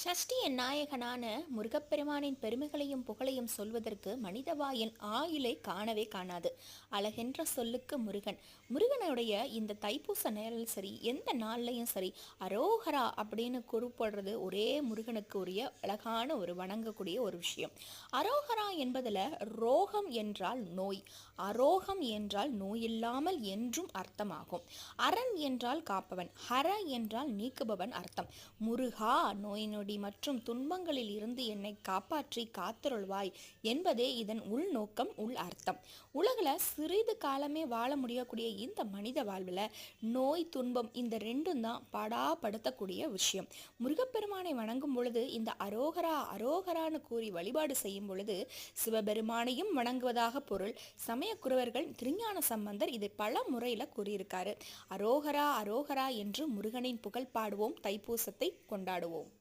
சஷ்டியின் நாயகனான முருகப்பெருமானின் பெருமைகளையும் புகழையும் சொல்வதற்கு மனிதவாயின் ஆயுளை காணவே காணாது. அழகென்ற சொல்லுக்கு முருகன். முருகனுடைய இந்த தைப்பூச நேரில் சரி, எந்த நாள்லையும் சரி, அரோகரா அப்படின்னு குறிப்பிடுறது ஒரே முருகனுக்கு உரிய அழகான ஒரு வணங்கக்கூடிய ஒரு விஷயம். அரோகரா என்பதில் ரோகம் என்றால் நோய், அரோகம் என்றால் நோயில்லாமல் என்றும் அர்த்தமாகும். அரண் என்றால் காப்பவன், ஹர என்றால் நீக்குபவன் அர்த்தம். முருகா, நோய் நொடி மற்றும் துன்பங்களில் இருந்து என்னை காப்பாற்றி காத்தருள்வாய் என்பதே இதன் உள்நோக்கம், உள் அர்த்தம். உலகில் சிறிது காலமே வாழ முடியக்கூடிய இந்த மனித வாழ்வில் நோய் துன்பம் இந்த ரெண்டும் தான் படாப்படுத்தக்கூடிய விஷயம். முருகப்பெருமானை வணங்கும் பொழுது இந்த அரோகரா அரோகரான்னு கூறி வழிபாடு செய்யும் பொழுது சிவபெருமானையும் வணங்குவதாக பொருள். சமயக்குருவர்கள் திருஞான சம்பந்தர் இதை பல முறையில் கூறியிருக்காரு. அரோகரா அரோகரா என்று முருகனின் புகழ் பாடுவோம், தைப்பூசத்தை கொண்டாடுவோம்.